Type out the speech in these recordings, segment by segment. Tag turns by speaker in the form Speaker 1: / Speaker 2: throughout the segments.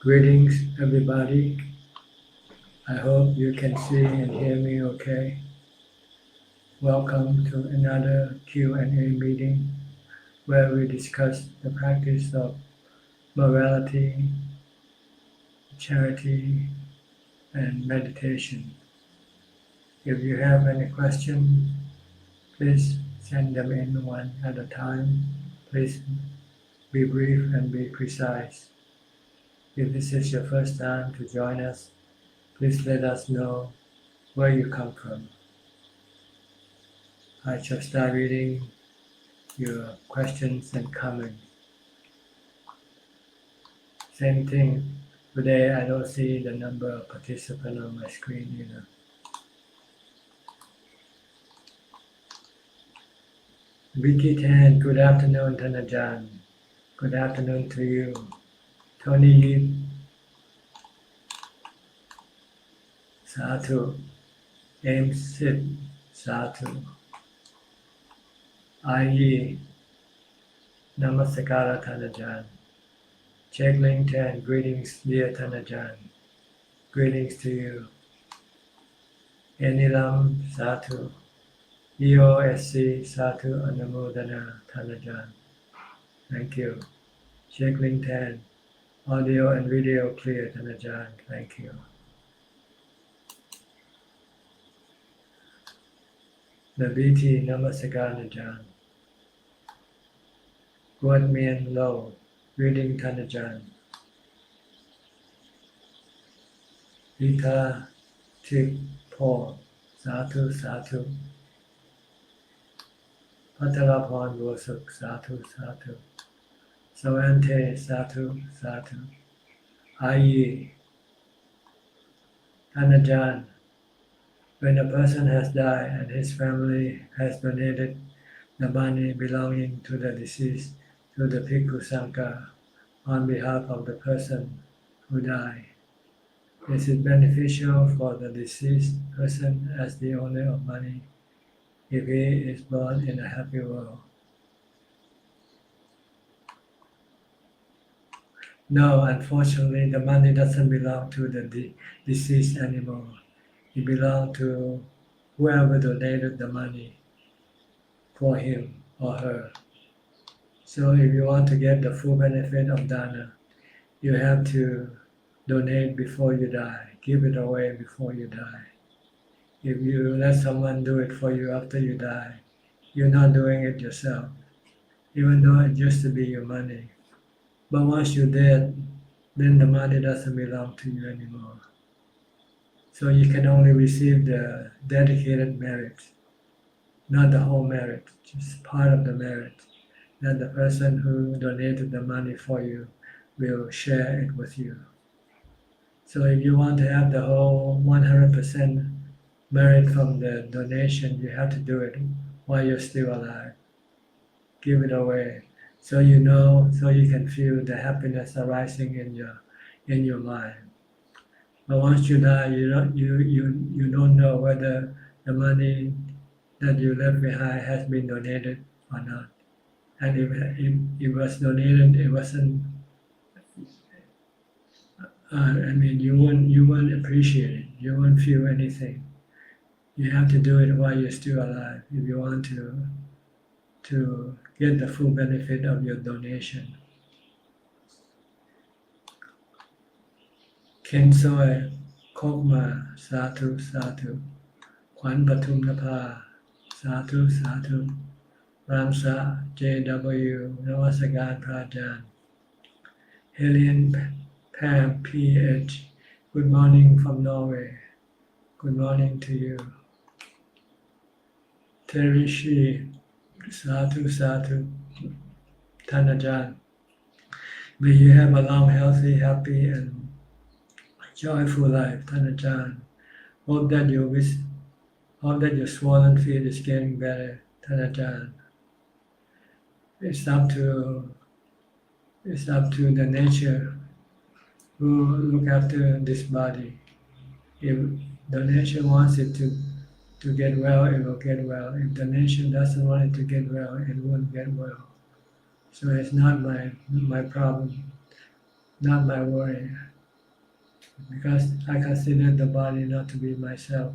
Speaker 1: Greetings, everybody. I hope you can see and hear me okay. Welcome to another Q&A meeting where we discuss the practice of morality, charity, and meditation. If you have any questions, please send them in one at a time. Please be brief and be precise. If this is your first time to join us, please let us know where you come from. I shall start reading your questions and comments. Same thing, today I don't see the number of participants on my screen either. Vicky Tan, good afternoon, Ajahn. Good afternoon to you. Tony Yip, Sadhu. Ames Sid, Sadhu. Ayi, Namaskara Ajahn. Chegling Tan, greetings dear Ajahn. Greetings to you. Enilam, Sadhu. EOSC, Sadhu Anumodana Ajahn. Thank you. Chegling Tan, audio and video clear Ajahn. Thank you. Nabiti, Namaskara Ajahn. Guan Mien Lo, greeting Ajahn. Vita Tip Paul, Sadhu Sadhu. Patalapon Vosuk, Sadhu Sadhu. Sawante, Sadhu Sadhu. Ayi, Ajahn. When a person has died and his family has donated the money belonging to the deceased to the Bhikkhu Sangha on behalf of the person who died, is it beneficial for the deceased person as the owner of money if he is born in a happy world? No, unfortunately, the money doesn't belong to the deceased anymore. It belongs to whoever donated the money for him or her. So if you want to get the full benefit of dana, you have to donate before you die. Give it away before you die. If you let someone do it for you after you die, you're not doing it yourself, even though it used to be your money. But once you're dead, then the money doesn't belong to you anymore. So you can only receive the dedicated merit, not the whole merit, just part of the merit that the person who donated the money for you will share it with you. So if you want to have the whole 100% merit from the donation, you have to do it while you're still alive. Give it away, so you know, so you can feel the happiness arising in your mind. But once you die, you don't know whether the money that you left behind has been donated or not. And if it was donated, it wasn't. You won't appreciate it. You won't feel anything. You have to do it while you're still alive if you want to get the full benefit of your donation. Ken Soy, Kokma, Sadhu Sadhu. Kwan Patum Napa, Sadhu Sadhu. Ramsa, JW, Namaskar Prajan. Helen Pam, PH, good morning from Norway. Good morning to you. Terishi, Sadhu Sadhu. Ajahn. May you have a long, healthy, happy, and joyful life, Ajahn. Hope that your swollen feet is getting better, Ajahn. It's up to the nature who look after this body. If the nature wants it to get well, it will get well. If the nature doesn't want it to get well, it won't get well. So it's not my problem. not my worry, because I consider the body not to be myself,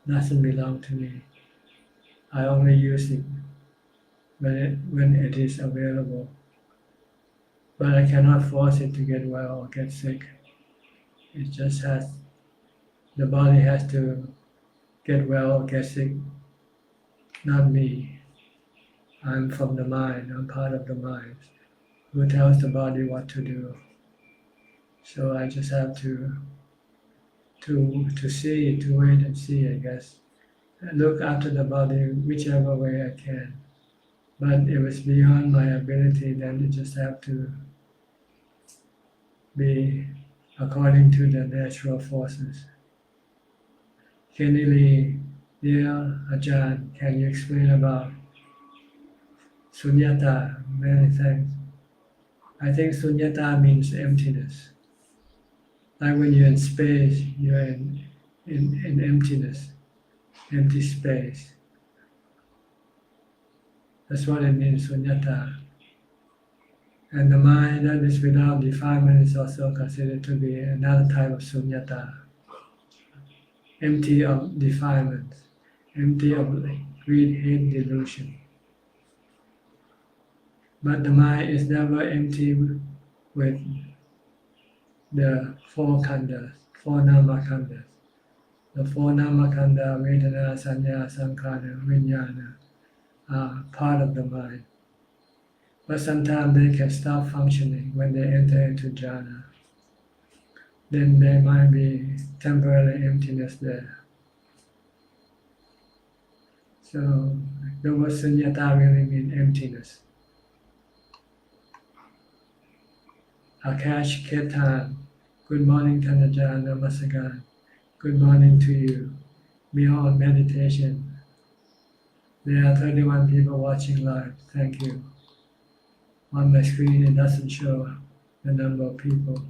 Speaker 1: doesn't belong to me. I only use it when it is available, but I cannot force it to get well or get sick. It just the body has to get well or get sick, not me. I'm from the mind, I'm part of the mind, who tells the body what to do. So I just have to see, to wait and see, I guess. Look after the body whichever way I can. But if it's beyond my ability, then you just have to be according to the natural forces. Kenili, dear Ajahn, can you explain about sunyata? Many thanks. I think sunyata means emptiness. Like when you're in space, you're in emptiness, empty space. That's what it means, sunyata. And the mind that is without defilement is also considered to be another type of sunyata. Empty of defilement, empty of greed, hate, delusion. But the mind is never empty with the four khandhas, four nama khandhas. The four nama khandha, vedana, sanya, sankhara, vijnana, are part of the mind. But sometimes they can stop functioning when they enter into jhana. Then there might be temporary emptiness there. So the word sunyata really means emptiness. Akash Ketan, good morning Tanajan Namaskaran. Good morning to you. Beyond meditation. There are 31 people watching live. Thank you. On my screen it doesn't show the number of people.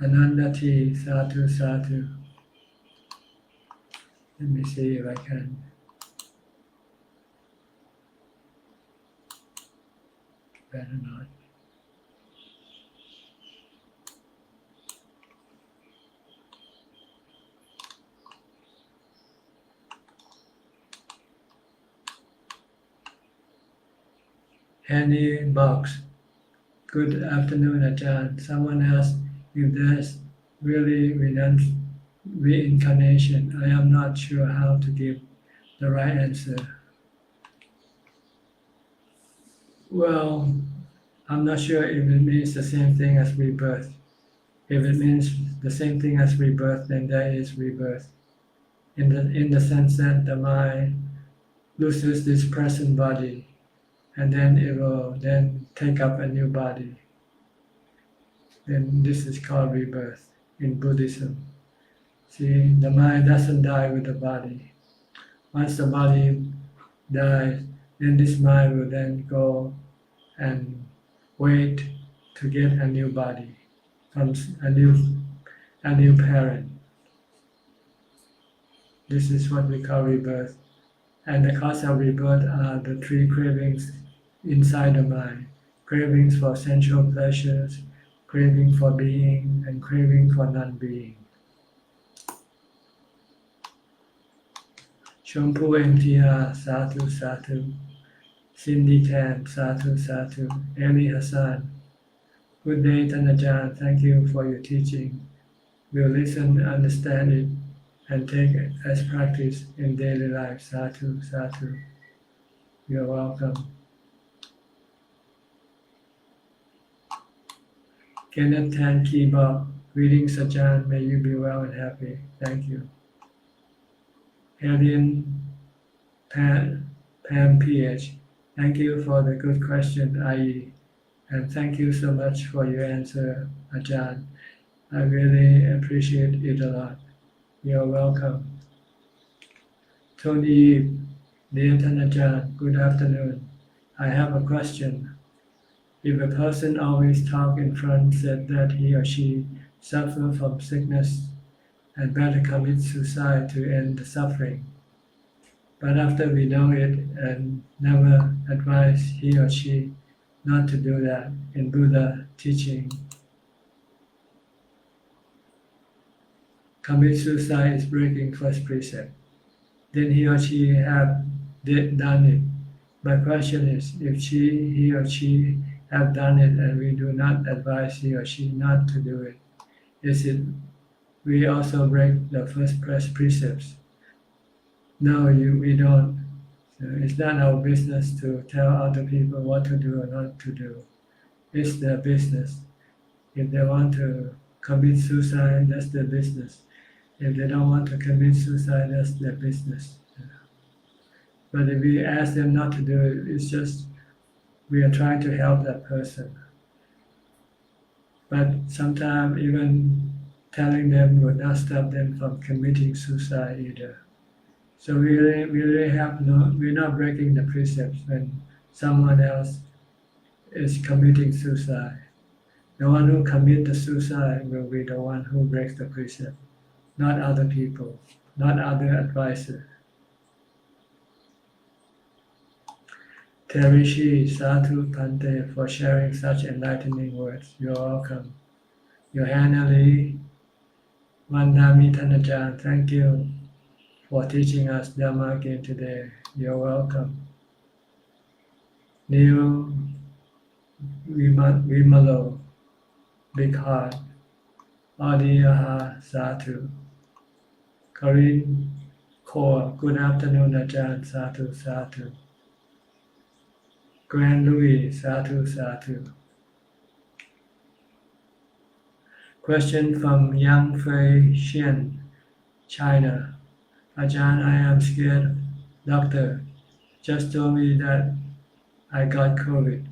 Speaker 1: Anandati, Sadhu, Sadhu. Let me see if I can. Better not. Handy box. Good afternoon, Ajahn. Someone asked if there's really reincarnation. I am not sure how to give the right answer. Well, I'm not sure if it means the same thing as rebirth. If it means the same thing as rebirth, then there is rebirth. In the sense that the mind loses this present body, and then it will then take up a new body. Then this is called rebirth in Buddhism. See, the mind doesn't die with the body. Once the body dies, then this mind will then go and wait to get a new body, comes a new parent. This is what we call rebirth. And the cause of rebirth are the three cravings inside the mind. Cravings for sensual pleasures, craving for being, and craving for non-being. Chonburi MTR, Sadhu, Sadhu. Cindy Tan, Sadhu, Sadhu. Eli Hassan. Good day, Tanajan. Thank you for your teaching. We'll listen, understand it, and take it as practice in daily life. Sadhu, Sadhu. You're welcome. Kenneth Tan Kiba, greetings Ajahn, may you be well and happy. Thank you. Alien Pam PH, thank you for the good question, IE, and thank you so much for your answer, Ajahn. I really appreciate it a lot. You're welcome. Tony, dear Ajahn, good afternoon. I have a question. If a person always talks in front, said that he or she suffers from sickness and better commit suicide to end the suffering, But after we know it and never advise he or she not to do that in Buddha teaching, commit suicide is breaking first precept. Then he or she have done it. My question is, if he or she have done it and we do not advise he or she not to do it, is it we also break the first precepts? No, we don't. So it's not our business to tell other people what to do or not to do. It's their business. If they want to commit suicide, that's their business. If they don't want to commit suicide, that's their business. But if we ask them not to do it, it's just we are trying to help that person. But sometimes even telling them will not stop them from committing suicide either. So we really have we're not breaking the precepts when someone else is committing suicide. The one who commits the suicide will be the one who breaks the precept, not other people, not other advisors. Terishi Sadhu Pante for sharing such enlightening words. You're welcome. Yohanali Vandami Thanajan, thank you for teaching us Dhamma again today. You're welcome. Neil Vimalo, Big Heart, Adiyaha Sadhu. Karin Kaur, good afternoon Ajahn, Sadhu Sadhu. Grand Louis, Sadhu Sadhu. Question from Yang Fei Xian, China. Ajahn, I am scared. Doctor just told me that I got COVID.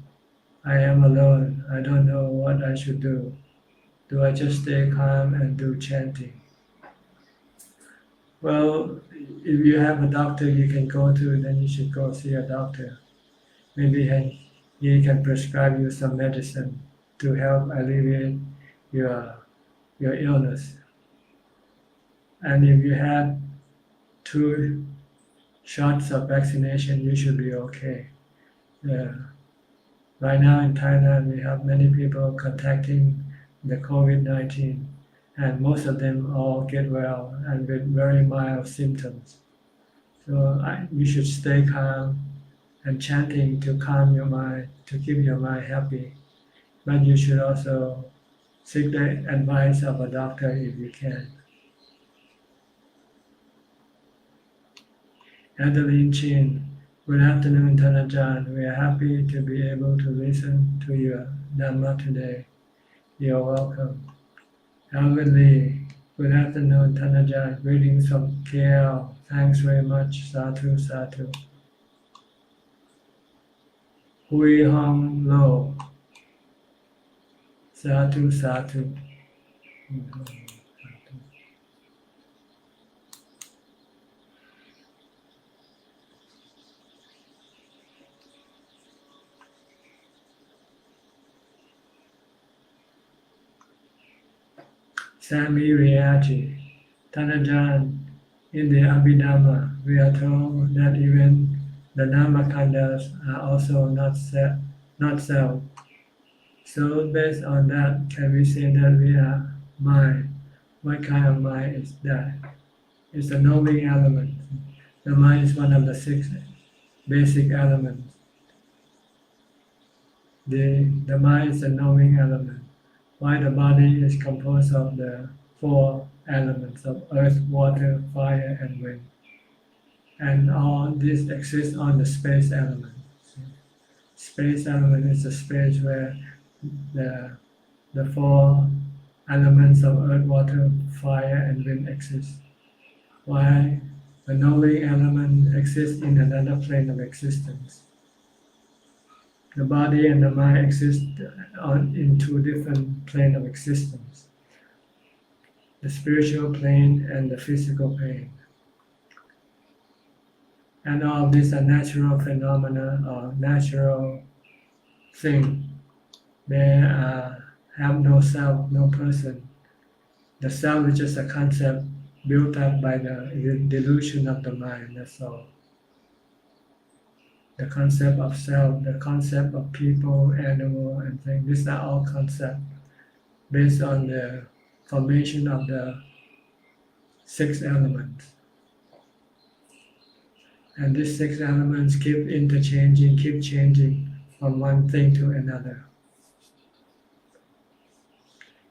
Speaker 1: I am alone. I don't know what I should do. Do I just stay calm and do chanting? Well, if you have a doctor you can go to, then you should go see a doctor. Maybe he can prescribe you some medicine to help alleviate your illness. And if you had 2 shots of vaccination, you should be okay. Right now in Thailand, we have many people contacting the COVID-19, and most of them all get well and with very mild symptoms. So you should stay calm and chanting to calm your mind, to keep your mind happy. But you should also seek the advice of a doctor if you can. Adeline Chin, good afternoon, Thanajan. We are happy to be able to listen to your Dhamma today. You're welcome. Alvin Lee, good afternoon, Thanajan. Greetings from KL. Thanks very much. Sadhu, sadhu. Hui Hong Lo, sadhu, sadhu. Sami Riyaji, Thanajan, in the Abhidhamma, we are told that even the Dhammakandas are also not self. So based on that, can we say that we are mind? What kind of mind is that? It's a knowing element. The mind is one of the 6 basic elements. The mind is a knowing element. While the body is composed of the 4 elements of earth, water, fire, and wind. And all this exists on the space element. Space element is the space where the 4 elements of earth, water, fire, and wind exist. While the knowing element exists in another plane of existence. The body and the mind exist in 2 different planes of existence. The spiritual plane and the physical plane. And all of these are natural phenomena or natural things. They have no self, no person. The self is just a concept built up by the delusion of the mind, that's all. the concept of self, the concept of people, animal, and things. These are all concepts based on the formation of the 6 elements. And these 6 elements keep interchanging, keep changing from one thing to another.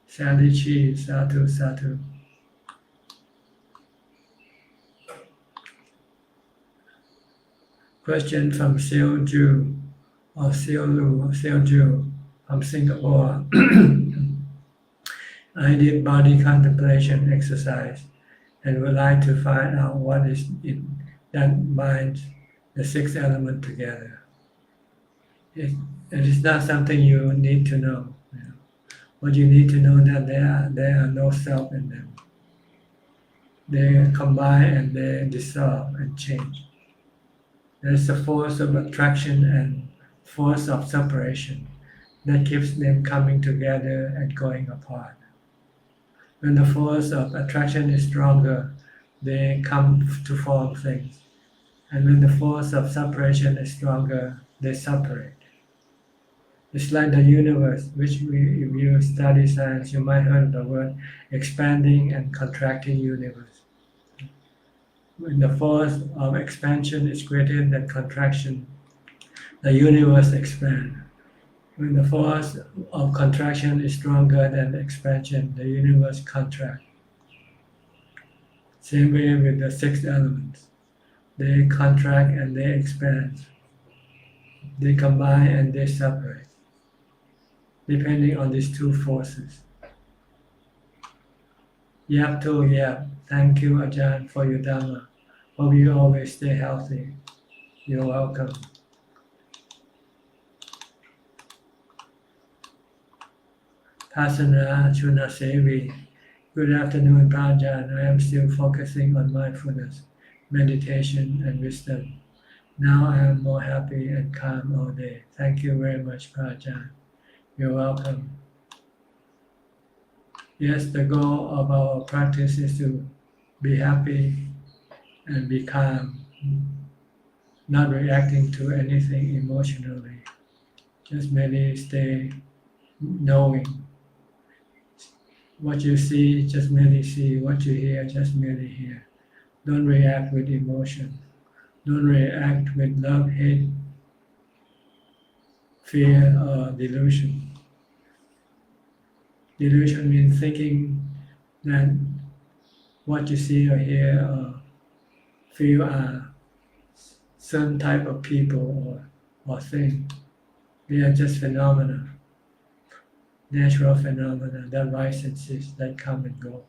Speaker 1: Sally Chi, Satu, Satu. Question from Seo Ju or Seo Lu or Seo Ju from Singapore. I did body contemplation exercise and would like to find out what is it that binds the 6 elements together. It is not something you need to know. What you need to know that there are no self in them. They combine and they dissolve and change. There's a force of attraction and force of separation that keeps them coming together and going apart. When the force of attraction is stronger, they come to form things. And when the force of separation is stronger, they separate. It's like the universe, which if you study science, you might heard the word expanding and contracting universe. When the force of expansion is greater than contraction, the universe expands. When the force of contraction is stronger than expansion, the universe contracts. Same way with the 6 elements. They contract and they expand. They combine and they separate, depending on these 2 forces. Yap to Yap. Thank you, Ajahn, for your Dhamma. Hope you always stay healthy. You're welcome. Pasana Chunasevi. Good afternoon, Prajan. I am still focusing on mindfulness, meditation, and wisdom. Now I am more happy and calm all day. Thank you very much, Prajan. You're welcome. Yes, the goal of our practice is to be happy and be calm, not reacting to anything emotionally. Just merely stay knowing. What you see, just merely see. What you hear, just merely hear. Don't react with emotion. Don't react with love, hate, fear, or delusion. Delusion means thinking that what you see or hear or feel are some type of people or thing. They are just phenomena, natural phenomena that rise and cease, that come and go.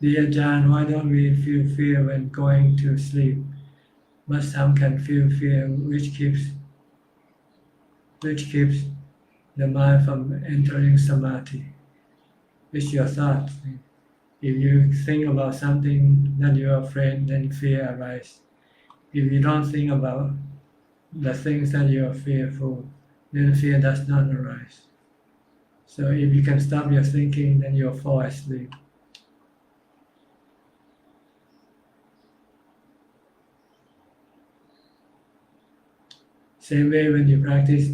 Speaker 1: Dear Ajahn, why don't we feel fear when going to sleep? But some can feel fear, which keeps the mind from entering samadhi. It's your thought. If you think about something that you're afraid, then fear arises. If you don't think about the things that you're fearful, then fear does not arise. So if you can stop your thinking, then you'll fall asleep. Same way when you practice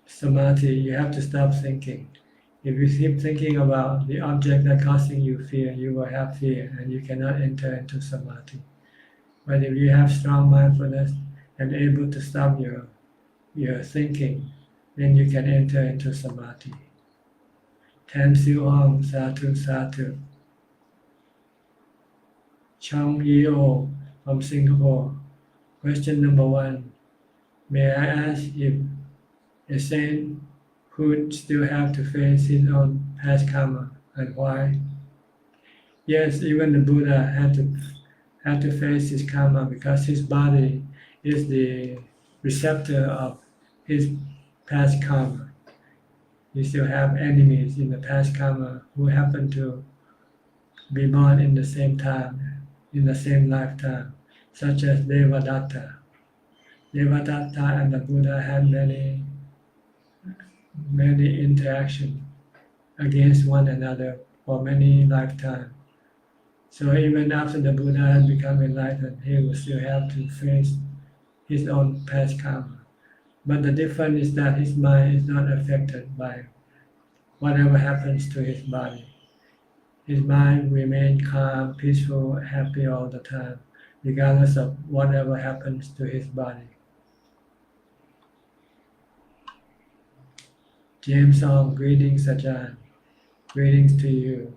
Speaker 1: samadhi, you have to stop thinking. If you keep thinking about the object that causing you fear, you will have fear and you cannot enter into samadhi. But if you have strong mindfulness and able to stop your thinking, then you can enter into samadhi. Tan Siu Hong, Satu Satu. Chong Yeo from Singapore. Question number 1. May I ask if a saint could still have to face his own past karma and why? Yes, even the Buddha had to face his karma because his body is the receptor of his past karma. You still have enemies in the past karma who happen to be born in the same time, in the same lifetime, such as Devadatta. Devadatta and the Buddha had many interactions against one another for many lifetimes. So even after the Buddha had become enlightened, he would still have to face his own past karma. But the difference is that his mind is not affected by whatever happens to his body. His mind remains calm, peaceful, happy all the time, regardless of whatever happens to his body. James Song, greetings Ajahn. Greetings to you.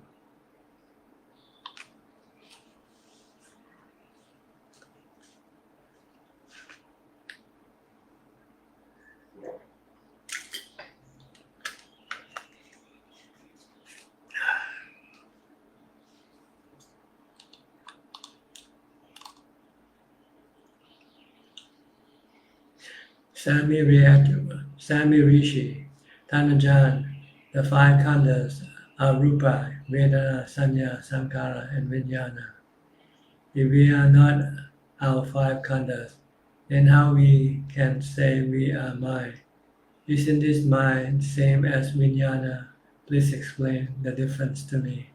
Speaker 1: Sami Rishi, Tanajan, the five khandhas are Rupa, Vedana, Sanya, Sankara, and Vijnana. If we are not our five khandhas, then how we can say we are mind? Isn't this mind same as Vijnana? Please explain the difference to me.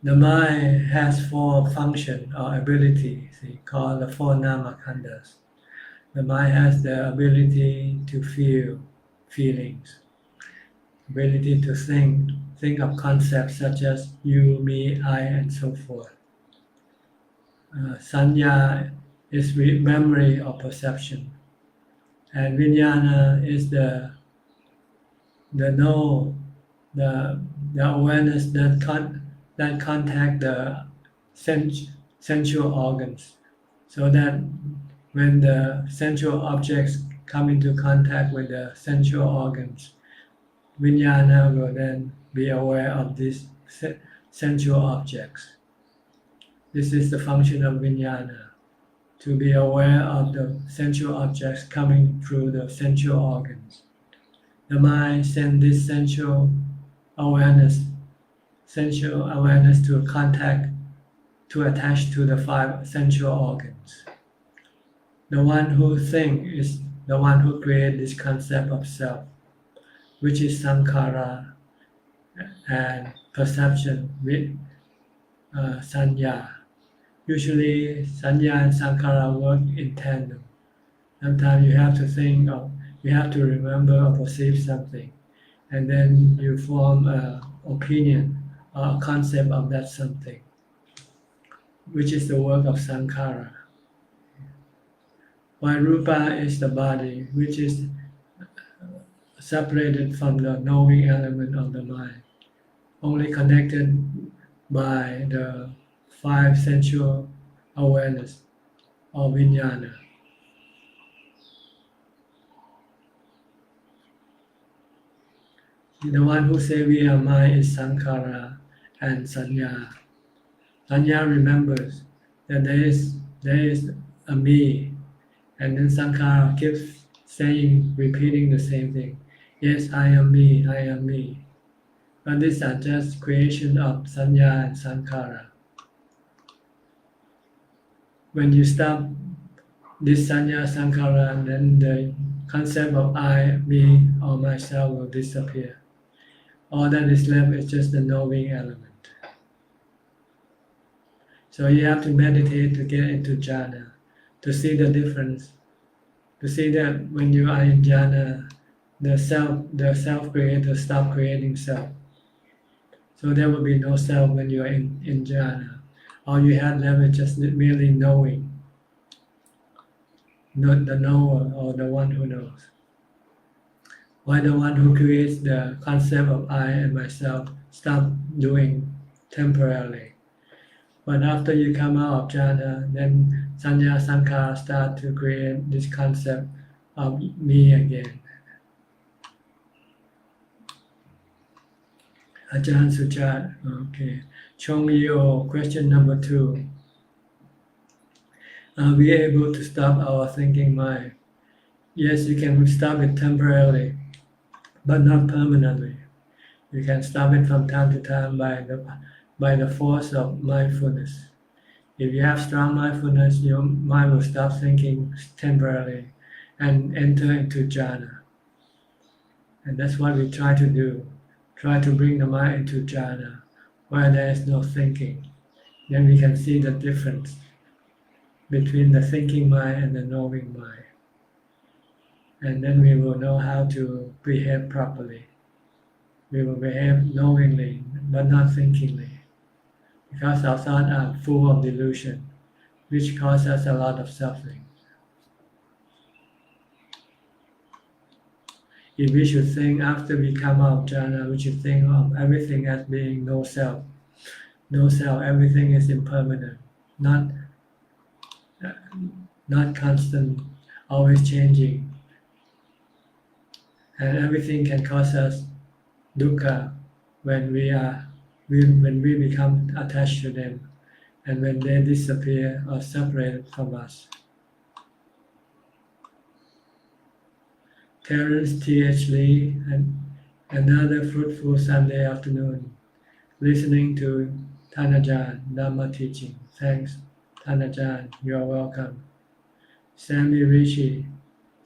Speaker 1: The mind has four functions or abilities called the four nama khandhas. The mind has the ability to feel feelings, ability to think of concepts such as you, me, I, and so forth. Sanya is memory or perception, and Vijnana is the know, the awareness that contact the sensual organs, so that when the sensual objects come into contact with the sensual organs, Vijnana will then be aware of these sensual objects. This is the function of Vijnana, to be aware of the sensual objects coming through the sensual organs. The mind sends this sensual awareness to contact, to attach to the five sensual organs. The one who thinks is the one who creates this concept of self, which is sankhara, and perception with sanya. Usually sanya and sankhara work in tandem. Sometimes you have to remember or perceive something, and then you form an opinion or a concept of that something, which is the work of sankhara. While rupa is the body, which is separated from the knowing element of the mind, only connected by the five sensual awareness or vijnana. The one who says we are mind is sankhara and sanya. Sanya remembers that there is a me, and then sankhara keeps repeating the same thing. Yes, I am me, I am me. But these are just creation of sanya and sankhara. When you stop this sanya sankhara, then the concept of I, me, or myself will disappear. All that is left is just the knowing element. So you have to meditate to get into jhana, to see the difference, to see that when you are in jhana, the self creator stop creating self. So there will be no self when you are in jhana. All you have left is just merely knowing, not the knower or the one who knows. Why the one who creates the concept of I and myself stop doing temporarily. But after you come out of jhana, then sanya sankhara start to create this concept of me again. Ajahn Suchart, okay. Chongyo, question number 2. Are we able to stop our thinking mind? Yes, you can stop it temporarily, but not permanently. You can stop it from time to time by the force of mindfulness. If you have strong mindfulness, your mind will stop thinking temporarily and enter into jhana. And that's what we try to do. Try to bring the mind into jhana, where there is no thinking. Then we can see the difference between the thinking mind and the knowing mind. And then we will know how to behave properly. We will behave knowingly, but not thinkingly. Because our thoughts are full of delusion, which causes us a lot of suffering. If we should think after we come out of jhana, we should think of everything as being no self. No self, everything is impermanent, not constant, always changing. And everything can cause us dukkha when we become attached to them and when they disappear or separate from us. Terence T.H. Lee, and another fruitful Sunday afternoon, listening to Ajahn Dhamma teaching. Thanks, Ajahn, you are welcome. Sammy Rishi,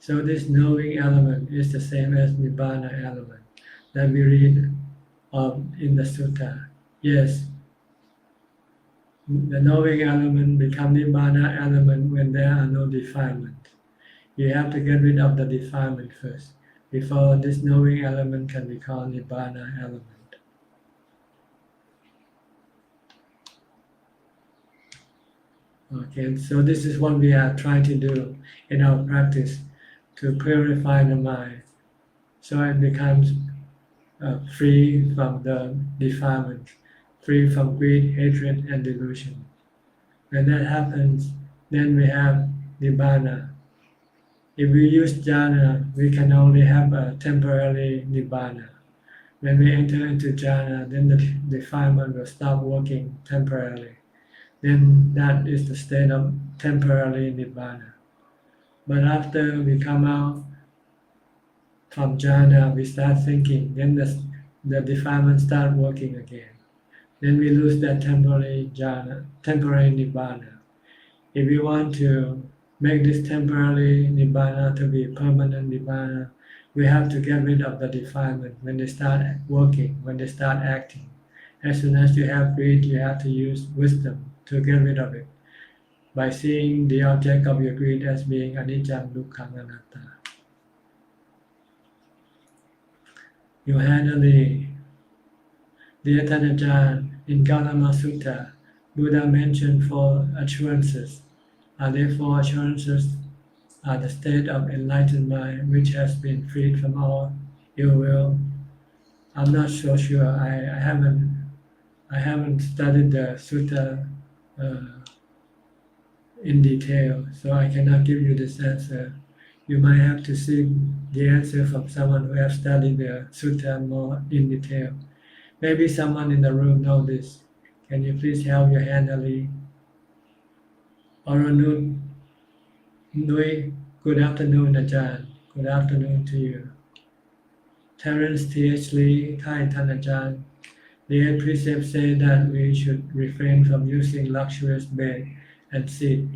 Speaker 1: so this knowing element is the same as Nibbana element that we read of in the sutta. Yes, the knowing element becomes Nibbana element when there are no defilement. You have to get rid of the defilement first, before this knowing element can be called Nibbana element. Okay, so this is what we are trying to do in our practice, to purify the mind, so it becomes free from the defilement, free from greed, hatred, and delusion. When that happens, then we have Nibbana. If we use jhana, we can only have a temporary Nibbana. When we enter into jhana, then the defilement will stop working temporarily. Then that is the state of temporary Nibbana. But after we come out from jhana, we start thinking, then the defilement start working again. Then we lose that temporary jhana, temporary Nibbana. If we want to make this temporary Nibbana to be permanent Nibbana, we have to get rid of the defilement when they start working, when they start acting. As soon as you have greed, you have to use wisdom to get rid of it, by seeing the object of your greed as being anicca, dukkha, anatta. Yohanali, dear Ajahn, in Gautama Sutta, Buddha mentioned 4 assurances. Are there 4 assurances? Are the state of enlightened mind which has been freed from all ill will? I'm not so sure. I haven't studied the sutta in detail, so I cannot give you this answer. You might have to seek the answer from someone who has studied the sutta more in detail. Maybe someone in the room knows this. Can you please help your hand, Ali? Oranut Nui, good afternoon, Ajahn. Good afternoon to you. Terence T.H. Lee, Thai Ajahn. The 8 precepts say that we should refrain from using luxurious bed and seat.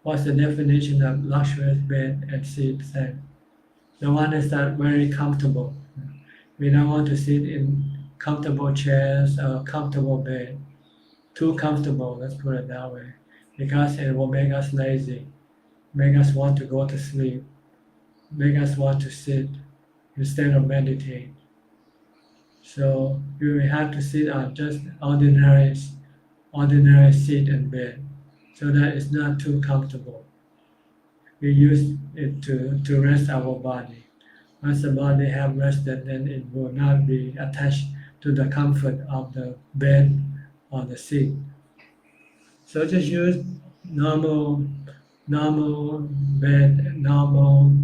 Speaker 1: What's the definition of luxurious bed and seat then? The one is that very comfortable. We don't want to sit in comfortable chairs or comfortable bed. Too comfortable, let's put it that way, because it will make us lazy, make us want to go to sleep, make us want to sit instead of meditate. So we will have to sit on just ordinary seat and bed, so that it's not too comfortable. We use it to rest our body. Once the body have rested, then it will not be attached to the comfort of the bed or the seat. So just use normal bed, normal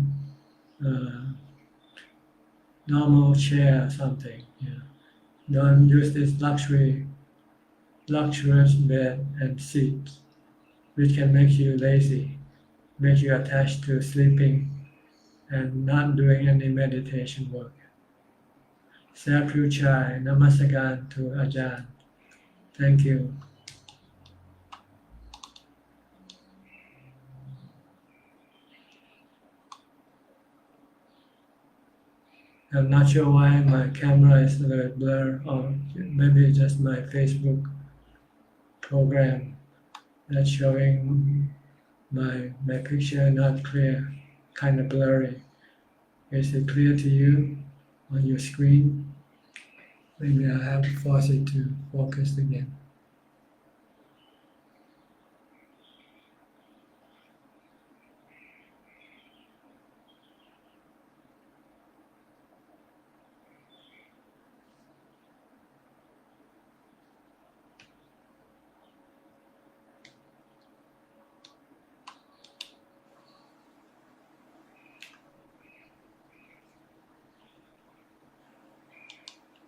Speaker 1: chair or something. Yeah. Don't use this luxurious bed and seat, which can make you lazy, make you attached to sleeping and not doing any meditation work. Sapru Chai, Namaskaran to Ajahn. Thank you. I'm not sure why my camera is a little blur, or maybe just my Facebook program that's showing my picture not clear, kind of blurry. Is it clear to you on your screen? Maybe I have to force it to focus again.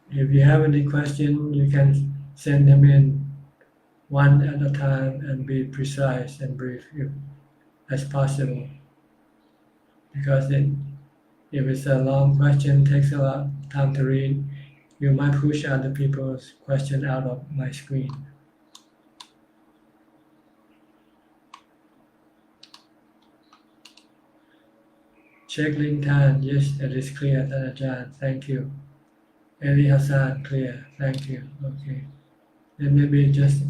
Speaker 1: If you have any question, you can send them in one at a time and be precise and brief as possible. Because if it's a long question, takes a lot of time to read, you might push other people's question out of my screen. Check link time, yes, it is clear, Ajahn, thank you. Eli Hassan, clear, thank you, okay. Then maybe just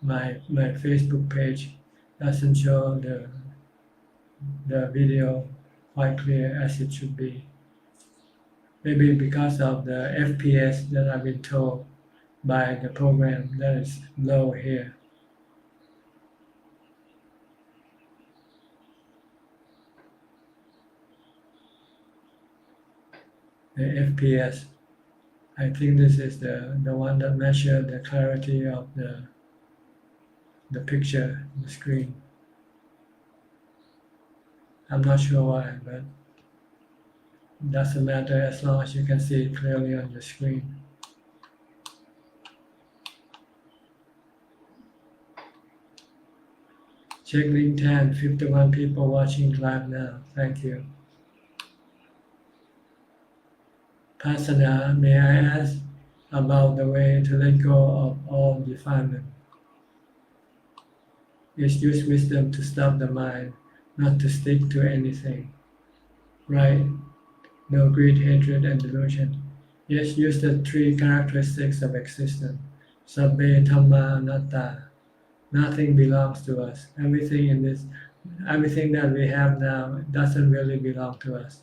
Speaker 1: my Facebook page doesn't show the video quite clear as it should be. Maybe because of the FPS that I've been told by the program that is low here. The FPS, I think this is the one that measures the clarity of the picture, the screen. I'm not sure why, but it doesn't matter as long as you can see it clearly on your screen. Check link 10, 51 people watching live now. Thank you. Pasana, may I ask about the way to let go of all defilement? Is use wisdom to stop the mind, not to stick to anything. Right? No greed, hatred, and delusion. Yes, use the three characteristics of existence. Sabbe Dhamma Anatta. Nothing belongs to us. Everything that we have now doesn't really belong to us.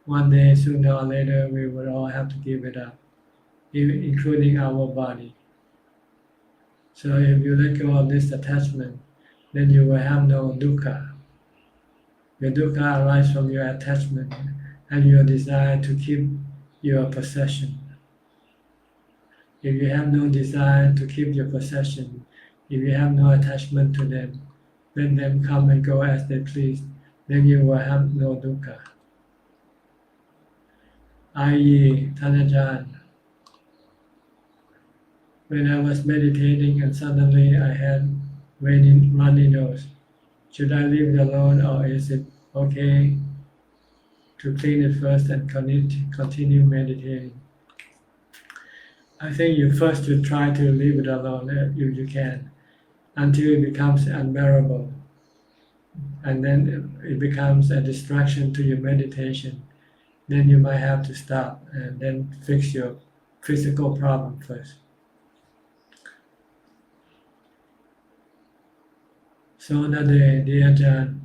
Speaker 1: One day, sooner or later, we will all have to give it up, including our body. So if you let go of this attachment, then you will have no dukkha. Your dukkha arises from your attachment and your desire to keep your possession. If you have no desire to keep your possession, if you have no attachment to them, let them come and go as they please, then you will have no dukkha. I.e., Ajahn, when I was meditating and suddenly I had runny nose, should I leave it alone or is it okay to clean it first and continue meditating? I think you first should try to leave it alone if you can, until it becomes unbearable, and then it becomes a distraction to your meditation. Then you might have to stop and then fix your physical problem first. So Nade, dear Ajahn,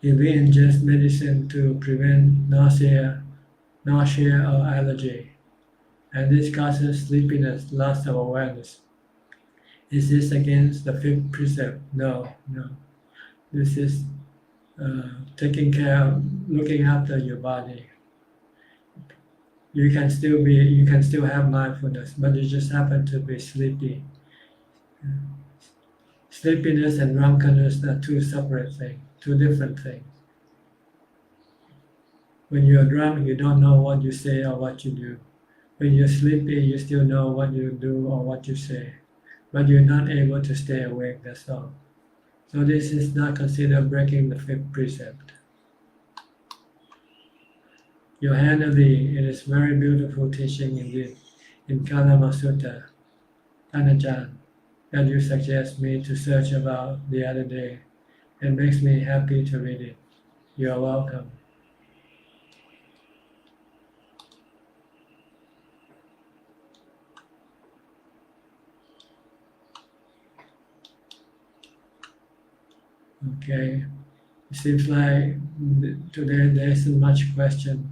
Speaker 1: if we ingest medicine to prevent nausea or allergy, and this causes sleepiness, loss of awareness, is this against the fifth precept? No. This is taking care of, looking after your body. You can still have mindfulness, but you just happen to be sleepy. Sleepiness and drunkenness are two separate things, two different things. When you're drunk, you don't know what you say or what you do. When you're sleepy, you still know what you do or what you say, but you're not able to stay awake, that's all. So this is not considered breaking the fifth precept. Yohanali, it is very beautiful teaching indeed in Kalama Sutta, Ajahn, that you suggest me to search about the other day. It makes me happy to read it. You are welcome. Okay, it seems like today there isn't much question.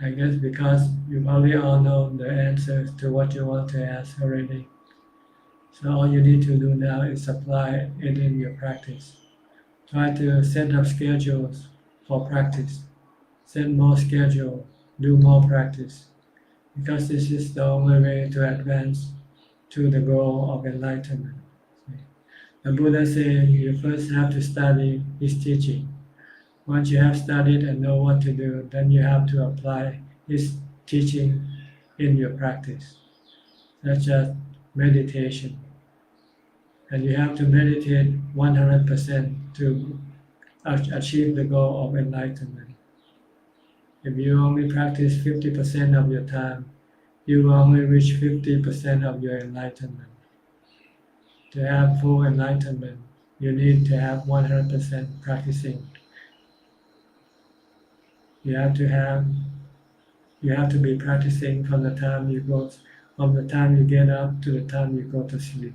Speaker 1: I guess because you probably all know the answers to what you want to ask already. So all you need to do now is apply it in your practice. Try to set up schedules for practice. Set more schedule, do more practice. Because this is the only way to advance to the goal of enlightenment. The Buddha said you first have to study his teaching. Once you have studied and know what to do, then you have to apply his teaching in your practice, such as meditation. And you have to meditate 100% to achieve the goal of enlightenment. If you only practice 50% of your time, you will only reach 50% of your enlightenment. To have full enlightenment, you need to have 100% practicing. You have to be practicing from the time you get up to the time you go to sleep.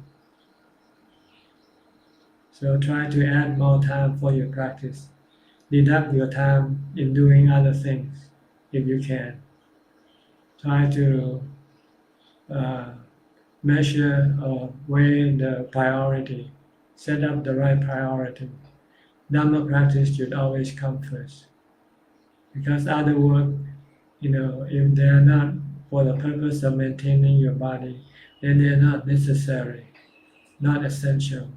Speaker 1: So try to add more time for your practice. Deduct your time in doing other things if you can. Try to measure or weigh the priority. Set up the right priority. Dhamma practice should always come first. Because other work, if they are not for the purpose of maintaining your body, then they are not necessary, not essential.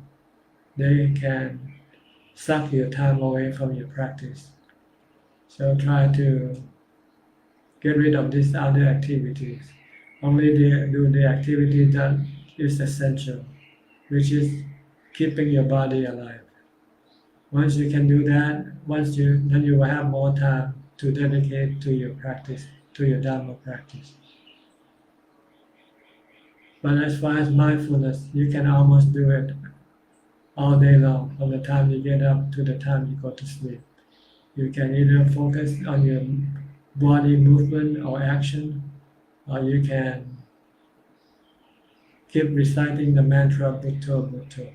Speaker 1: They can suck your time away from your practice. So try to get rid of these other activities. Only do the activity that is essential, which is keeping your body alive. Once you can do that, then you will have more time to dedicate to your practice, to your Dhamma practice. But as far as mindfulness, you can almost do it all day long, from the time you get up to the time you go to sleep. You can either focus on your body movement or action, or you can keep reciting the mantra Bhutto Bhutto.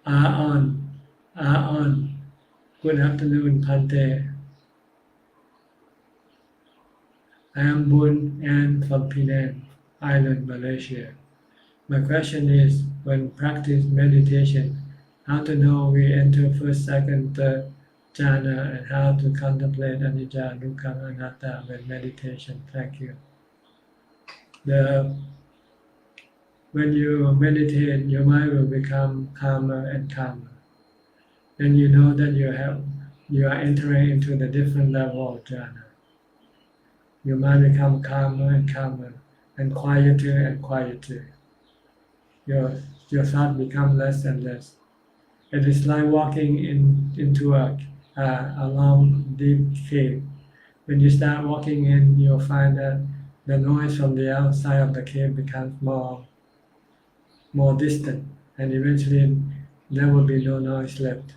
Speaker 1: On. Good afternoon, Pante. I am Bun and from Penang, Island, Malaysia. My question is, when practice meditation, how to know we enter first, second, third jhana, and how to contemplate anicca, dukkha, anatta when meditation? Thank you. When you meditate, your mind will become calmer and calmer. Then you know that you are entering into the different level of jhana. Your mind becomes calmer and calmer, and quieter and quieter. Your thought becomes less and less. It is like walking into a long, deep cave. When you start walking in, you'll find that the noise from the outside of the cave becomes more distant, and eventually there will be no noise left.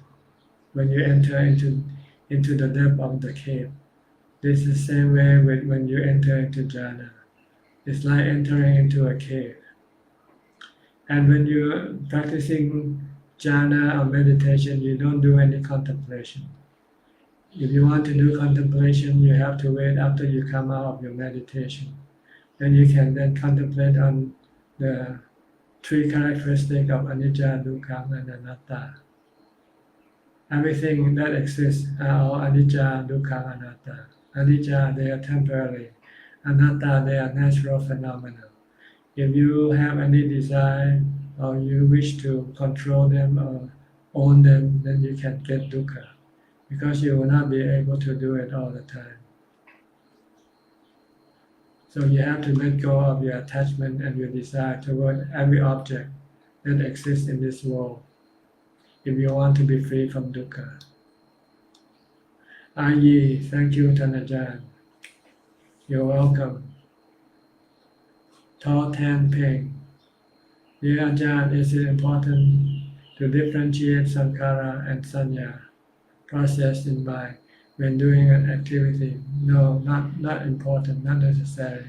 Speaker 1: When you enter into the depth of the cave, this is the same way when you enter into jhana. It's like entering into a cave. And when you're practicing jhana or meditation, you don't do any contemplation. If you want to do contemplation, you have to wait after you come out of your meditation. Then you can then contemplate on the three characteristics of anicca, dukkha, and anatta. Everything that exists are all anicca, dukkha, anatta. Anicca, they are temporary. Anatta, they are natural phenomena. If you have any desire or you wish to control them or own them, then you can get dukkha, because you will not be able to do it all the time. So you have to let go of your attachment and your desire toward every object that exists in this world if you want to be free from dukkha. Ayi, thank you, Ajahn. You're welcome. Tall Tan Peng. Dear Ajahn, is it important to differentiate sankhara and sanya process in mind when doing an activity. No, not important, not necessary.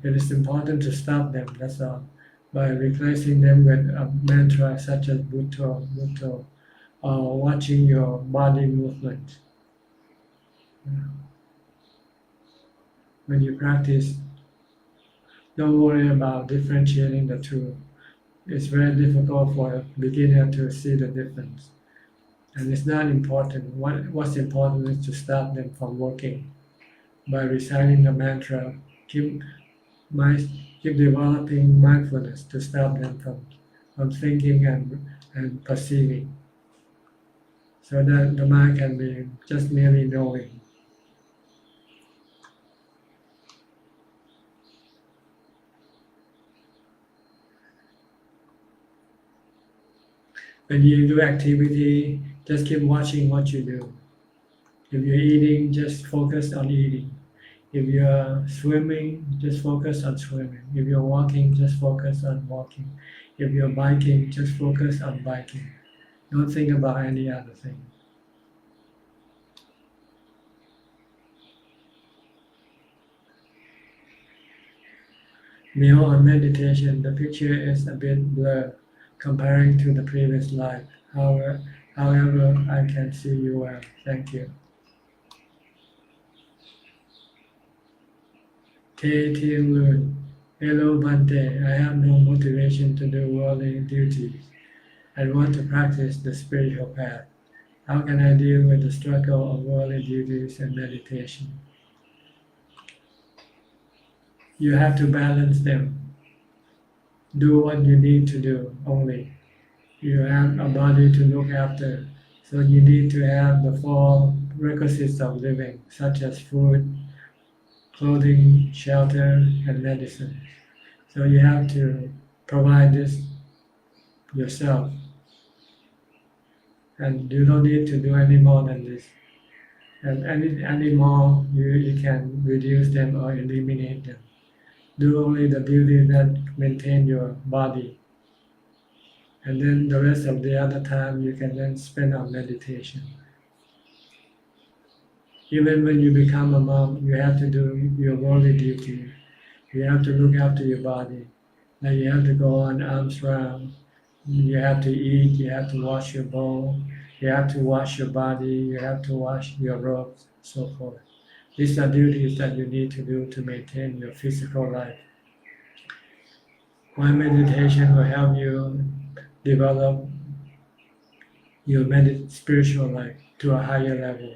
Speaker 1: It is important to stop them, that's all, by replacing them with a mantra such as Bhutto, Bhutto, or watching your body movement. When you practice, don't worry about differentiating the two. It's very difficult for a beginner to see the difference. And it's not important. What's important is to stop them from working by reciting the mantra. Keep, keep developing mindfulness to stop them from thinking and perceiving. So that the mind can be just merely knowing. When you do activity, just keep watching what you do. If you're eating, just focus on eating. If you're swimming, just focus on swimming. If you're walking, just focus on walking. If you're biking, just focus on biking. Don't think about any other thing. Meal on meditation, the picture is a bit blurred comparing to the previous life. However, I can see you well. Thank you. Te Ting Lun. Hello Bante, I have no motivation to do worldly duties. I want to practice the spiritual path. How can I deal with the struggle of worldly duties and meditation? You have to balance them. Do what you need to do only. You have a body to look after, so you need to have the 4 requisites of living, such as food, clothing, shelter, and medicine. So you have to provide this yourself. And you don't need to do any more than this. And any more, you can reduce them or eliminate them. Do only the duty that maintain your body. And then the rest of the other time you can then spend on meditation. Even when you become a monk, you have to do your worldly duty. You have to look after your body. Like you have to go on arms round. You have to eat, you have to wash your bowl, you have to wash your body, you have to wash your robes, so forth. These are duties that you need to do to maintain your physical life. While meditation will help you develop your spiritual life to a higher level.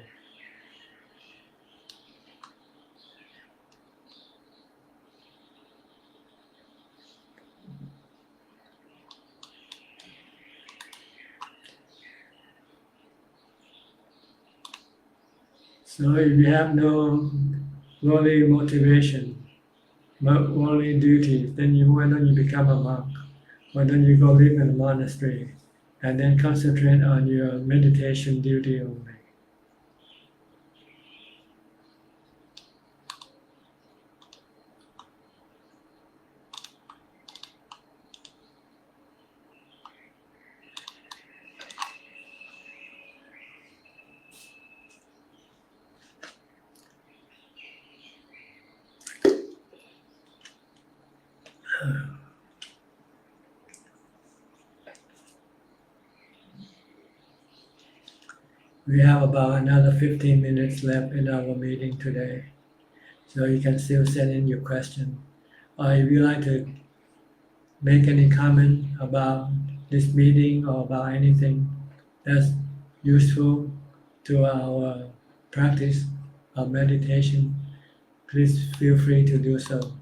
Speaker 1: So if you have no worldly motivation, worldly duties, then why don't you become a monk? Why don't you go live in a monastery and then concentrate on your meditation duty only? We have about another 15 minutes left in our meeting today, so you can still send in your question. Or if you like to make any comment about this meeting or about anything that's useful to our practice of meditation, please feel free to do so.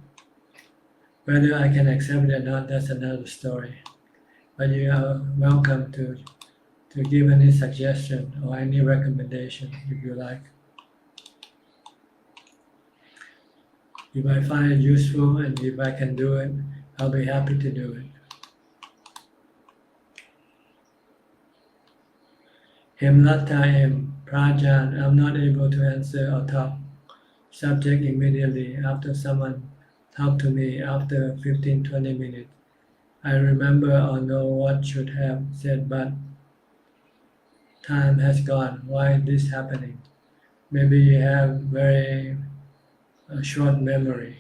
Speaker 1: Whether I can accept it or not, that's another story. But you are welcome to give any suggestion or any recommendation if you like. If I find it useful and if I can do it, I'll be happy to do it. Hemlata M. Prajan, I'm not able to answer or talk subject immediately after someone talked to me after 15-20 minutes. I remember or know what should have said, but time has gone. Why is this happening? maybe you have very short memory.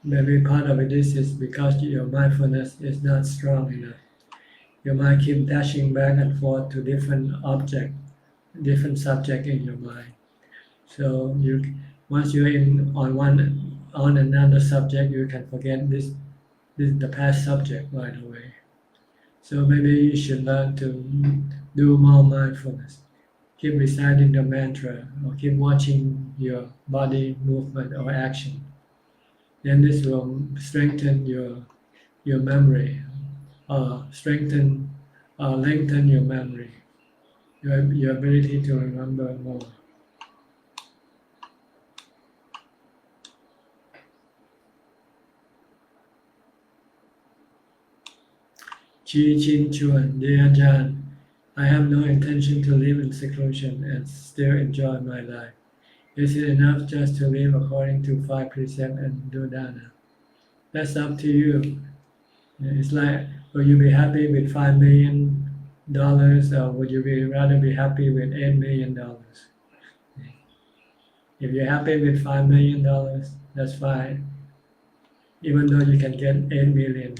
Speaker 1: Maybe part of it is because your mindfulness is not strong enough. Your mind keep dashing back and forth to different object, different subject in your mind. So once you're in on another subject, you can forget this the past subject right away. So maybe you should learn to do more mindfulness. Keep reciting the mantra or keep watching your body movement or action. Then this will strengthen your memory, lengthen your memory, your ability to remember more. Chi Chin Chuan, dear Ajahn, I have no intention to live in seclusion and still enjoy my life. Is it enough just to live according to 5 precepts and do dana? That's up to you. It's like, will you be happy with $5 million or would you rather be happy with $8 million? If you're happy with $5 million, that's fine, even though you can get $8 million.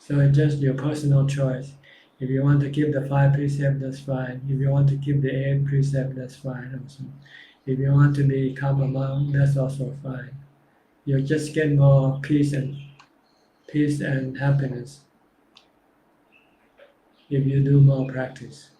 Speaker 1: So it's just your personal choice. If you want to keep the 5 precepts, that's fine. If you want to keep the 8 precepts, that's fine also. If you want to become a monk, that's also fine. You just get more peace and happiness if you do more practice.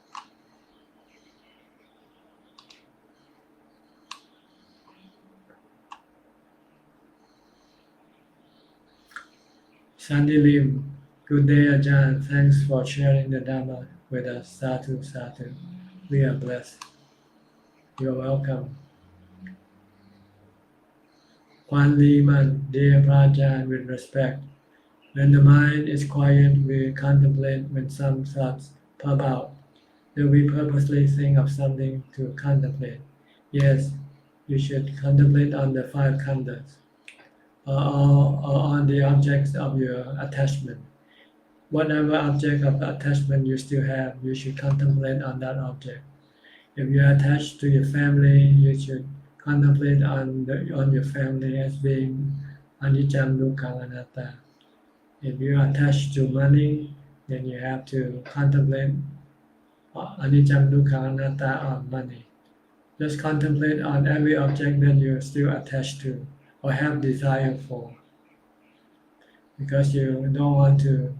Speaker 1: Sandy Lim, good day Ajahn. Thanks for sharing the Dhamma with us. Sadhu, sadhu. We are blessed. You're welcome. Kwan Lee Man, dear Prajan, with respect. When the mind is quiet, we contemplate when some thoughts pop out. Do we purposely think of something to contemplate? Yes, you should contemplate on the 5 khandhas or on the objects of your attachment. Whatever object of attachment you still have, you should contemplate on that object. If you're attached to your family, you should contemplate on your family as being anicca, dukkha, anatta. If you're attached to money, then you have to contemplate anicca, dukkha, anatta on money. Just contemplate on every object that you're still attached to or have desire for, because you don't want to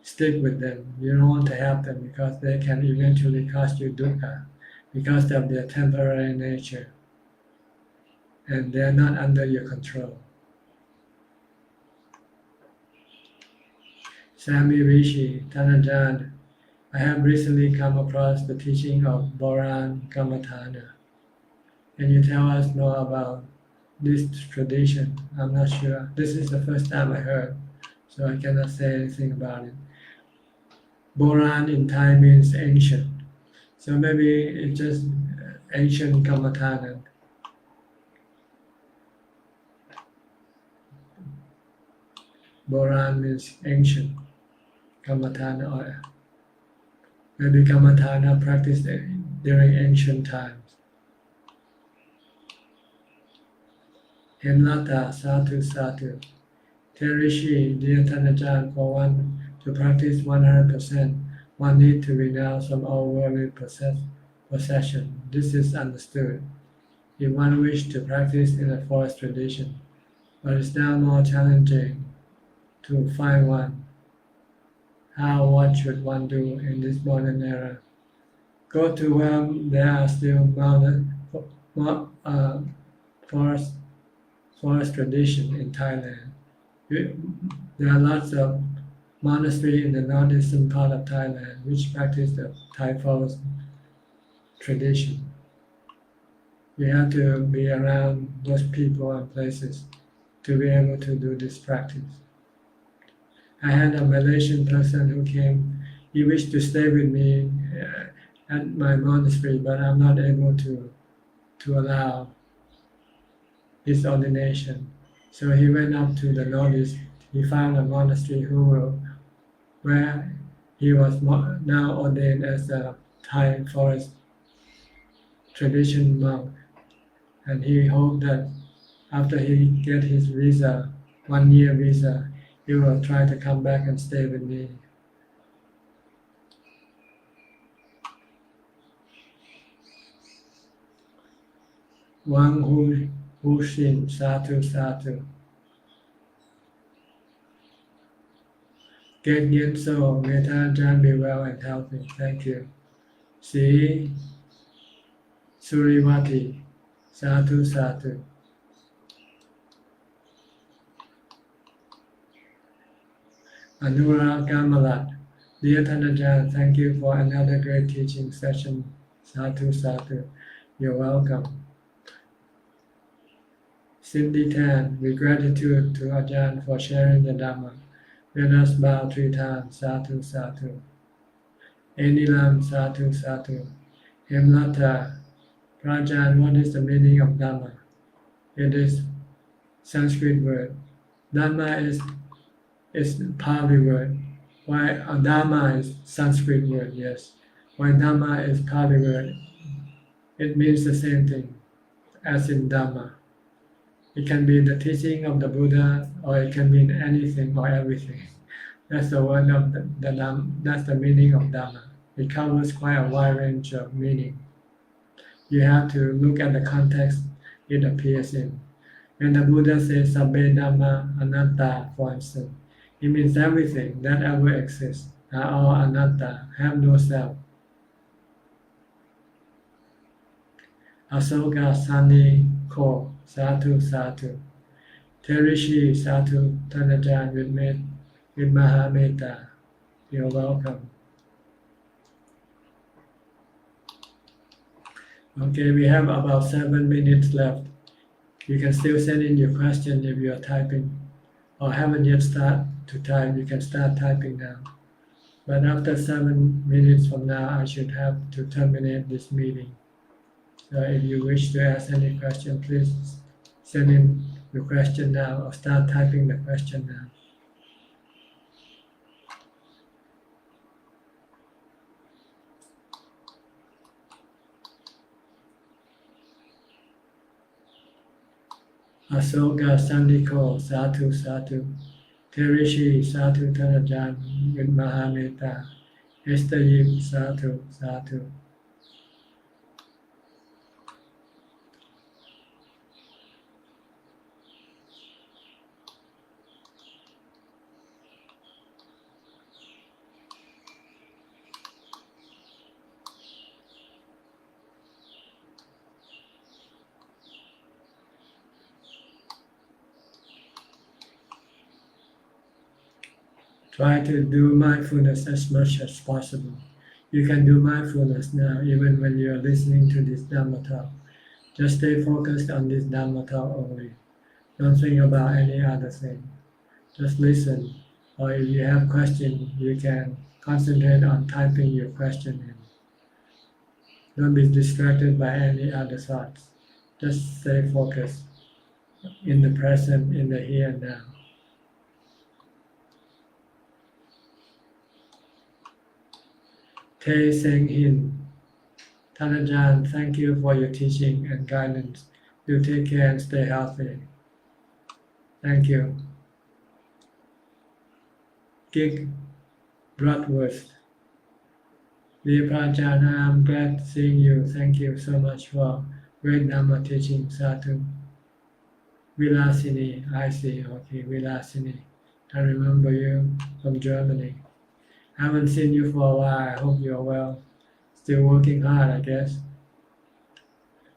Speaker 1: stick with them. You don't want to have them because they can eventually cause you dukkha because of their temporary nature and they are not under your control. Sami Rishi, Tanajan, I have recently come across the teaching of Boran Kamathana. Can you tell us more about this tradition? I'm not sure. This is the first time I heard, so I cannot say anything about it. Boran in Thai means ancient, so maybe it's just ancient Kamathana. Boran means ancient Kamathana, or maybe Kamathana practiced during ancient times. Hemlata, sadhu, sadhu. Terishi, dear Tanajan, for one to practice 100%, one need to renounce from all worldly possession. This is understood. If one wishes to practice in a forest tradition, but it's now more challenging to find one. What should one do in this modern era? Go to where there are still forest tradition in Thailand. There are lots of monasteries in the northeastern part of Thailand which practice the Thai forest tradition. We have to be around those people and places to be able to do this practice. I had a Malaysian person who came. He wished to stay with me at my monastery, but I'm not able to allow his ordination. So he went up to the northeast. He found a monastery where he was now ordained as a Thai forest tradition monk, and he hoped that after he get his visa, 1 year visa, he will try to come back and stay with me. Wang Hu Shin, Satu Satu. Get Yen So, may Ajahn be well and healthy. Thank you. Si Suriwati, Satu Satu. Anura Kamalat, dear Ajahn, thank you for another great teaching session. Satu Satu. You're welcome. Cindy Tan, with gratitude to Ajahn for sharing the Dhamma. Let us bow 3 times. Satu Satu. Enilam Satu Satu. Hemlata, Ajahn, what is the meaning of Dhamma? It is Sanskrit word. Dhamma is Pali word. Why Dhamma is Sanskrit word? Yes. Why Dhamma is Pali word? It means the same thing as in Dhamma. It can be the teaching of the Buddha, or it can mean anything or everything. That's the word of the Dhamma. That's the meaning of Dhamma. It covers quite a wide range of meaning. You have to look at the context it appears in. When the Buddha says Sabbe Dhamma Anatta, for instance, it means everything that ever exists are all anatta, have no self. Asoka Sani Ko, Satu Satu. Terishi Satu Tanajan with Mahameta. You're welcome. Okay, we have about 7 minutes left. You can still send in your question if you are typing, or haven't yet started to type. You can start typing now. But after 7 minutes from now, I should have to terminate this meeting. So if you wish to ask any question, please send in your question now, or start typing the question now. Asoka Sandiko, Satu Satu. Terishi, Satu Tanajan with Mahameta. Esther Yip, Satu Satu. Try to do mindfulness as much as possible. You can do mindfulness now even when you are listening to this Dhamma talk. Just stay focused on this Dhamma talk only. Don't think about any other thing. Just listen. Or if you have questions, you can concentrate on typing your question in. Don't be distracted by any other thoughts. Just stay focused in the present, in the here and now. Te Seng Hin, Tanajan, thank you for your teaching and guidance. You take care and stay healthy. Thank you. Gig Bradworth, dear Prajan, I'm glad seeing you. Thank you so much for great Dhamma teaching. Sadhu. Vilasini, I see. Okay, Vilasini. I remember you from Germany. I haven't seen you for a while. I hope you're well. Still working hard, I guess.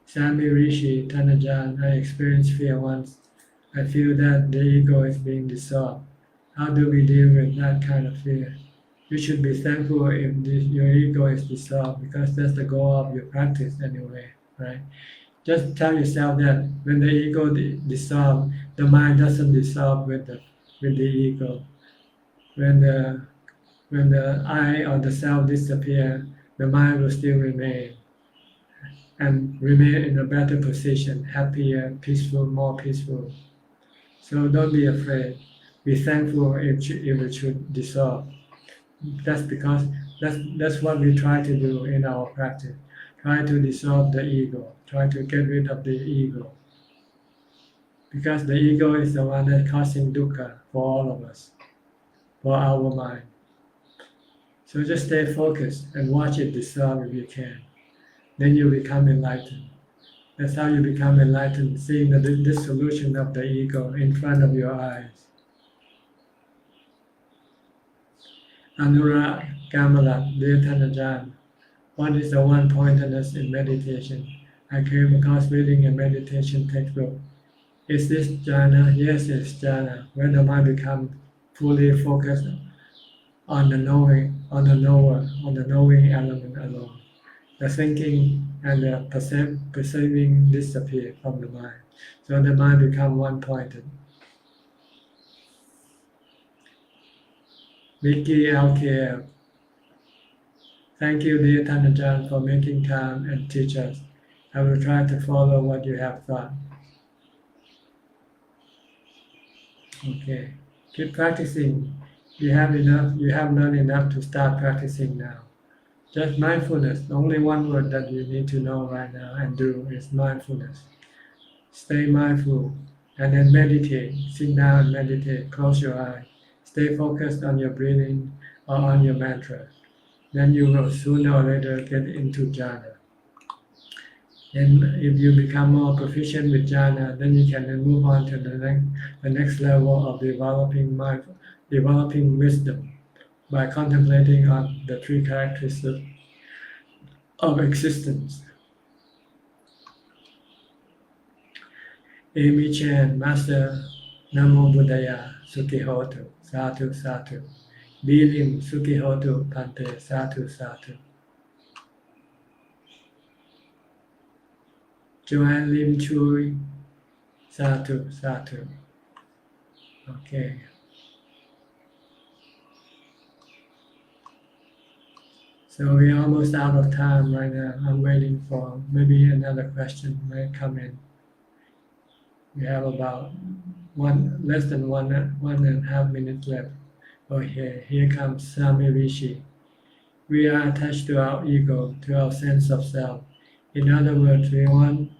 Speaker 1: Sami Rishi, Tanajan, I experienced fear once. I feel that the ego is being dissolved. How do we deal with that kind of fear? You should be thankful if your ego is dissolved, because that's the goal of your practice anyway, right? Just tell yourself that when the ego dissolves, the mind doesn't dissolve with the ego. When the I or the self disappear, the mind will still remain, and remain in a better position, happier, peaceful, more peaceful. So don't be afraid. Be thankful if it should dissolve. That's because That's what we try to do in our practice. Try to dissolve the ego. Try to get rid of the ego. Because the ego is the one that's causing dukkha for all of us, for our mind. So just stay focused and watch it dissolve if you can. Then you become enlightened. That's how you become enlightened, seeing the dissolution of the ego in front of your eyes. Anura Kamala, dear Ajahn, what is the one-pointedness in meditation? I came across reading a meditation textbook. Is this jhana? Yes, it's jhana. When the mind becomes fully focused on the knowing, on the knower, on the knowing element alone. The thinking and the perceiving disappear from the mind. So the mind becomes one-pointed. Vicky LKF. Thank you, dear Ajahn, for making time and teach us. I will try to follow what you have taught. Okay. Keep practicing. You have learned enough to start practicing now. Just mindfulness. Only one word that you need to know right now and do is mindfulness. Stay mindful and then meditate. Sit down and meditate. Close your eyes. Stay focused on your breathing or on your mantra. Then you will sooner or later get into jhana. And if you become more proficient with jhana, then you can then move on to the next level of developing wisdom by contemplating on the three characteristics of existence. Amy Chan, Master, Namo Buddhaya, Sukhi Hotu, Satu Satu. Bilim, Sukhi Hotu, Pante, Satu Satu. Joanne Lim Chui, Satu Satu. Okay. So we're almost out of time right now. I'm waiting for maybe another question may come in. We have about less than one and a half minutes left. Okay, here comes Sami Rishi. We are attached to our ego, to our sense of self. In other words, we want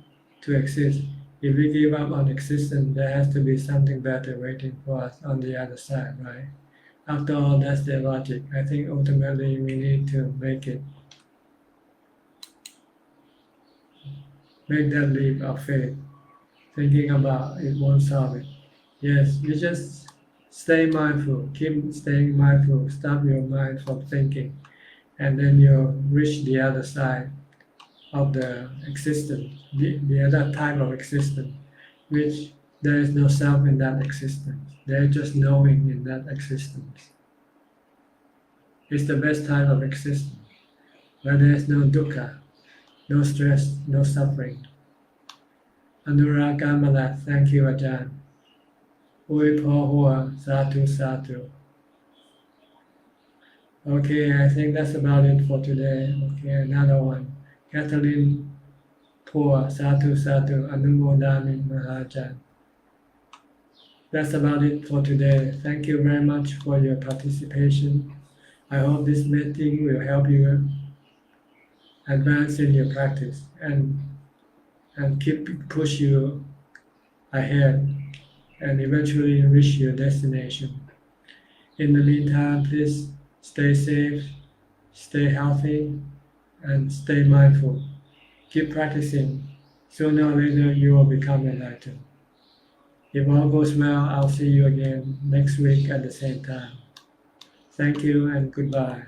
Speaker 1: to exist. If we give up on existence, there has to be something better waiting for us on the other side, right? After all, that's the logic. I think ultimately we need to make that leap of faith. Thinking about it won't solve it. Yes, you just stay mindful, keep staying mindful, stop your mind from thinking, and then you'll reach the other side of the existence, the other type of existence, which there is no self in that existence. There is just knowing in that existence. It's the best type of existence, where there is no dukkha, no stress, no suffering. Anuraga Malat, thank you, Ajahn. Ui po hua, satu satu. Okay, I think that's about it for today. Okay, another one. Kathleen Poor, Satu Satu, Anumodami Mahajan. That's about it for today. Thank you very much for your participation. I hope this meeting will help you advance in your practice and push you ahead and eventually reach your destination. In the meantime, please stay safe, stay healthy, and stay mindful. Keep practicing. Sooner or later, you will become enlightened. If all goes well, I'll see you again next week at the same time. Thank you and goodbye.